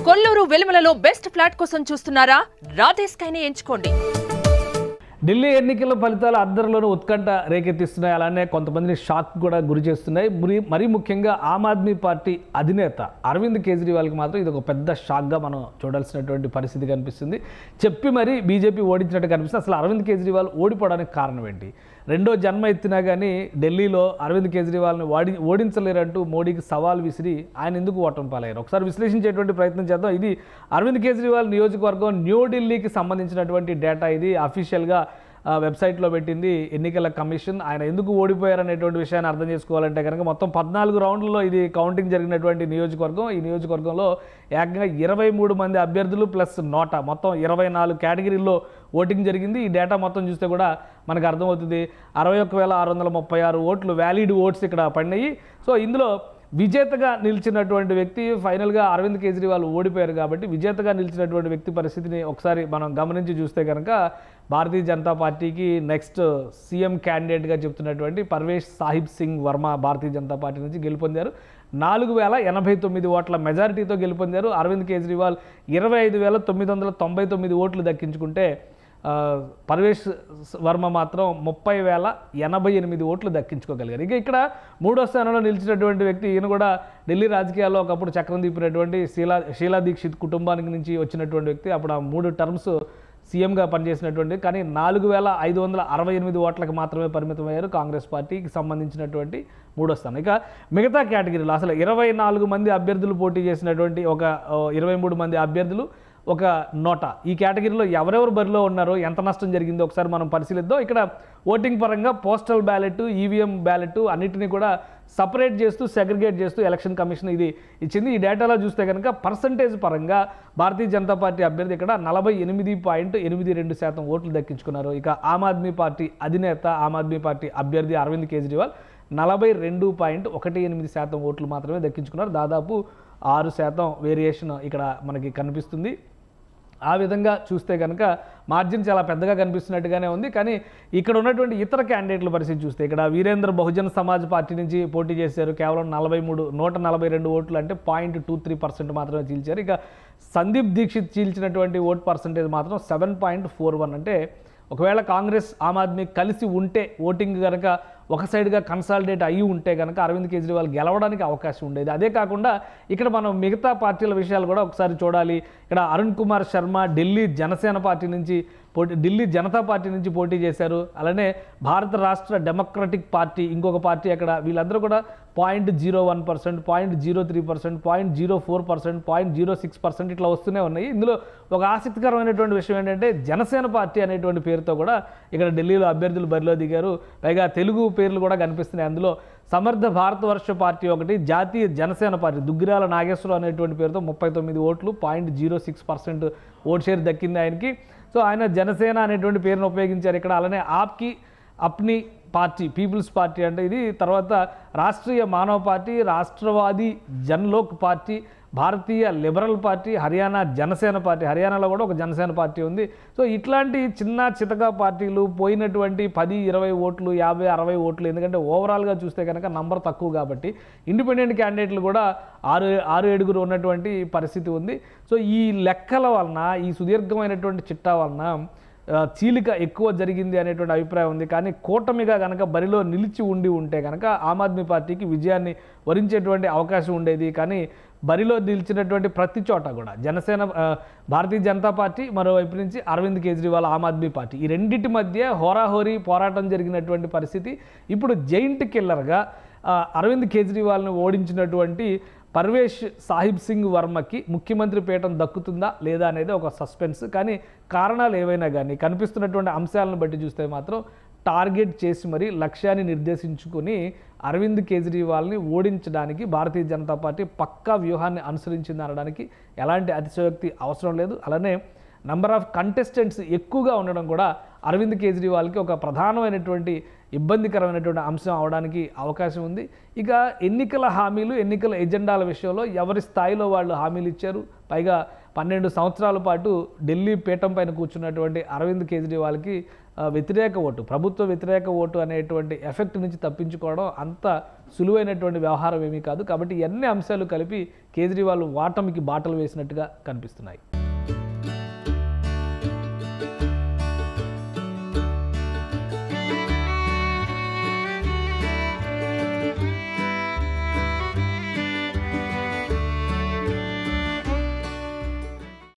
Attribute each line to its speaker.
Speaker 1: Kolluru వెలుమలలో best flat కోసం చూస్తున్నారా? రాధేస్కైనే ఎంచుకోండి.
Speaker 2: ఢిల్లీ ఎన్నికల ఫలితాలు అందరిలోనూ ఉత్కంఠ రేకెత్తిస్తున్నాయి. అలానే కొంతమందిని షాక్ కూడా గురి చేస్తున్నాయి. మరీ ముఖ్యంగా ఆమ్ ఆద్మీ పార్టీ అధినేత అరవింద్ కేజ్రీవాల్కి మాత్రం ఇది ఒక పెద్ద షాక్గా మనం చూడాల్సినటువంటి పరిస్థితి కనిపిస్తుంది. చెప్పి మరీ బీజేపీ ఓడించినట్టు కనిపిస్తుంది. అసలు అరవింద్ కేజ్రీవాల్ ఓడిపోవడానికి కారణం ఏంటి? రెండో జన్మ ఎత్తినా కానీ ఢిల్లీలో అరవింద్ కేజ్రీవాల్ని ఓడించలేరంటూ మోడీకి సవాల్ విసిరి ఆయన ఎందుకు ఓటమి పాలయ్యారు? ఒకసారి విశ్లేషించేటువంటి ప్రయత్నం చేద్దాం. ఇది అరవింద్ కేజ్రీవాల్ నియోజకవర్గం న్యూఢిల్లీకి సంబంధించినటువంటి డేటా. ఇది అఫీషియల్గా వెబ్సైట్లో పెట్టింది ఎన్నికల కమిషన్. ఆయన ఎందుకు ఓడిపోయారనేటువంటి విషయాన్ని అర్థం చేసుకోవాలంటే కనుక మొత్తం 14 రౌండ్లలో ఇది కౌంటింగ్ జరిగినటువంటి నియోజకవర్గం. ఈ నియోజకవర్గంలో ఏకంగా 23 మంది అభ్యర్థులు ప్లస్ నోటా మొత్తం 24 కేటగిరీల్లో ఓటింగ్ జరిగింది. ఈ డేటా మొత్తం చూస్తే కూడా మనకు అర్థమవుతుంది. 61,636 ఓట్లు వ్యాలిడ్ ఓట్స్ ఇక్కడ పడినాయి. సో ఇందులో విజేతగా నిలిచినటువంటి వ్యక్తి ఫైనల్గా అరవింద్ కేజ్రీవాల్ ఓడిపోయారు కాబట్టి విజేతగా నిలిచినటువంటి వ్యక్తి పరిస్థితిని ఒకసారి మనం గమనించి చూస్తే కనుక భారతీయ జనతా పార్టీకి నెక్స్ట్ సీఎం క్యాండిడేట్గా చెప్తున్నటువంటి పర్వేష్ సాహిబ్ సింగ్ వర్మ భారతీయ జనతా పార్టీ నుంచి గెలుపొందారు. 4,089 ఓట్ల మెజారిటీతో గెలుపొందారు. అరవింద్ కేజ్రీవాల్ 25,999 ఓట్లు దక్కించుకుంటే పర్వేష్ వర్మ మాత్రం 30,088 ఓట్లు దక్కించుకోగలిగారు. ఇక ఇక్కడ మూడో స్థానంలో నిలిచినటువంటి వ్యక్తి ఈయన కూడా ఢిల్లీ రాజకీయాల్లో ఒకప్పుడు చక్రం తిప్పినటువంటి షీలా దీక్షిత్ కుటుంబానికి నుంచి వచ్చినటువంటి వ్యక్తి. అప్పుడు ఆ 3 టర్మ్స్ సీఎంగా పనిచేసినటువంటి, కానీ 4,568 ఓట్లకు మాత్రమే పరిమితమయ్యారు. కాంగ్రెస్ పార్టీకి సంబంధించినటువంటి మూడో స్థానం. ఇక మిగతా కేటగిరీలో అసలు 24 మంది అభ్యర్థులు పోటీ చేసినటువంటి ఒక 23 మంది అభ్యర్థులు ఒక నోటా. ఈ కేటగిరీలో ఎవరెవరు బరిలో ఉన్నారో ఎంత నష్టం జరిగిందో ఒకసారి మనం పరిశీలిద్దాం. ఇక్కడ ఓటింగ్ పరంగా పోస్టల్ బ్యాలెట్, ఈవీఎం బ్యాలెట్ అన్నిటినీ కూడా సపరేట్ చేస్తూ సెగ్రిగేట్ చేస్తూ ఎలక్షన్ కమిషన్ ఇది ఇచ్చింది. ఈ డేటాలో చూస్తే కనుక పర్సంటేజ్ పరంగా భారతీయ జనతా పార్టీ అభ్యర్థి ఇక్కడ 48.82% ఓట్లు దక్కించుకున్నారు. ఇక ఆమ్ ఆద్మీ పార్టీ అధినేత, ఆమ్ ఆద్మీ పార్టీ అభ్యర్థి అరవింద్ కేజ్రీవాల్ 42.18% ఓట్లు మాత్రమే దక్కించుకున్నారు. దాదాపు 6% వేరియేషన్ ఇక్కడ మనకి కనిపిస్తుంది. ఆ విధంగా చూస్తే కనుక మార్జిన్ చాలా పెద్దగా కనిపిస్తున్నట్టుగానే ఉంది. కానీ ఇక్కడ ఉన్నటువంటి ఇతర క్యాండిడేట్ల పరిస్థితి చూస్తే ఇక్కడ వీరేంద్ర బహుజన్ సమాజ్ పార్టీ నుంచి పోటీ చేశారు. కేవలం 142 ఓట్లు అంటే 0.23% మాత్రమే చీల్చారు. ఇక సందీప్ దీక్షిత్ చీల్చినటువంటి ఓట్ పర్సంటేజ్ మాత్రం 7.41. అంటే ఒకవేళ కాంగ్రెస్ ఆమ్ ఆద్మీ కలిసి ఉంటే ఓటింగ్ కనుక ఒక సైడ్గా కన్సాలిడేట్ అయ్యి ఉంటే కనుక అరవింద్ కేజ్రీవాల్ గెలవడానికి అవకాశం ఉండేది. అదే కాకుండా ఇక్కడ మనం మిగతా పార్టీల విషయాలు కూడా ఒకసారి చూడాలి. ఇక్కడ అరుణ్ కుమార్ శర్మ ఢిల్లీ జనతా పార్టీ నుంచి పోటీ చేశారు. అలానే భారత రాష్ట్ర డెమోక్రటిక్ పార్టీ ఇంకొక పార్టీ, అక్కడ వీళ్ళందరూ కూడా 0.01%, 0.03%, 0.04%, 0.06% ఇట్లా వస్తూనే ఉన్నాయి. ఇందులో ఒక ఆసక్తికరమైనటువంటి విషయం ఏంటంటే జనసేన పార్టీ అనేటువంటి పేరుతో కూడా ఇక్కడ ఢిల్లీలో అభ్యర్థులు బరిలో దిగారు. పైగా తెలుగు పేర్లు కూడా కనిపిస్తున్నాయి. అందులో సమర్థ భారతవర్ష పార్టీ ఒకటి, జాతీయ జనసేన పార్టీ దుగ్గిరాల నాగేశ్వరరావు అనేటువంటి పేరుతో 39 ఓట్లు, 0.06% ఓట్ షేర్ దక్కింది ఆయనకి. సో ఆయన జనసేన అనేటువంటి పేరును ఉపయోగించారు ఇక్కడ. అలానే Aapki Apni party, peoples party అంటే ఇది, తర్వాత Rashtriya Manav party, Rashtrawadi Janlok party, Bharatiya liberal party, Haryana Janasena party, హర్యానాలో కూడా ఒక జనసేన పార్టీ ఉంది. సో ఇట్లాంటి చిన్న చితక పార్టీలు పోయినటువంటి 10, 20 ఓట్లు, 50, 60 ఓట్లు, ఎందుకంటే ఓవరాల్గా చూస్తే కనుక నంబర్ తక్కువ కాబట్టి ఇండిపెండెంట్ క్యాండిడేట్లు కూడా 6-7 ఉన్నటువంటి పరిస్థితి ఉంది. సో ఈ లెక్కల వలన, ఈ సుదీర్ఘమైనటువంటి చిట్టా వలన చీలిక ఎక్కువ జరిగింది అనేటువంటి అభిప్రాయం ఉంది. కానీ కూటమిగా కనుక బరిలో నిలిచి ఉంటే కనుక ఆమ్ ఆద్మీ పార్టీకి విజయాన్ని వరించేటువంటి అవకాశం ఉండేది. కానీ బరిలో నిలిచినటువంటి ప్రతి చోట కూడా జనసేన, భారతీయ జనతా పార్టీ, మరోవైపు నుంచి అరవింద్ కేజ్రీవాల్ ఆమ్ ఆద్మీ పార్టీ, ఈ రెండింటి మధ్య హోరాహోరీ పోరాటం జరిగినటువంటి పరిస్థితి. ఇప్పుడు జైంట్ కిల్లర్గా అరవింద్ కేజ్రీవాల్ని ఓడించినటువంటి పర్వేష్ సాహిబ్ సింగ్ వర్మకి ముఖ్యమంత్రి పీఠం దక్కుతుందా లేదా అనేది ఒక సస్పెన్స్. కానీ కారణాలు ఏవైనా కానీ కనిపిస్తున్నటువంటి అంశాలను బట్టి చూస్తే మాత్రం టార్గెట్ చేసి మరీ లక్ష్యాన్ని నిర్దేశించుకుని అరవింద్ కేజ్రీవాల్ని ఓడించడానికి భారతీయ జనతా పార్టీ పక్కా వ్యూహాన్ని అనుసరించింది అనడానికి ఎలాంటి అతిశయోక్తి అవసరం లేదు. అలానే నంబర్ ఆఫ్ కంటెస్టెంట్స్ ఎక్కువగా ఉండడం కూడా అరవింద్ కేజ్రీవాల్కి ఒక ప్రధానమైనటువంటి ఇబ్బందికరమైనటువంటి అంశం అవడానికి అవకాశం ఉంది. ఇక ఎన్నికల హామీలు, ఎన్నికల ఎజెండాల విషయంలో ఎవరి స్థాయిలో వాళ్ళు హామీలు ఇచ్చారు. పైగా 12 సంవత్సరాల పాటు ఢిల్లీ పీఠం పైన కూర్చున్నటువంటి అరవింద్ కేజ్రీవాల్కి వ్యతిరేక ఓటు, ప్రభుత్వ వ్యతిరేక ఓటు అనేటువంటి ఎఫెక్ట్ నుంచి తప్పించుకోవడం అంత సులువైనటువంటి వ్యవహారం ఏమీ కాదు. కాబట్టి అన్ని అంశాలు కలిపి కేజ్రీవాల్ వాటమికి బాటలు వేసినట్టుగా కనిపిస్తున్నాయి.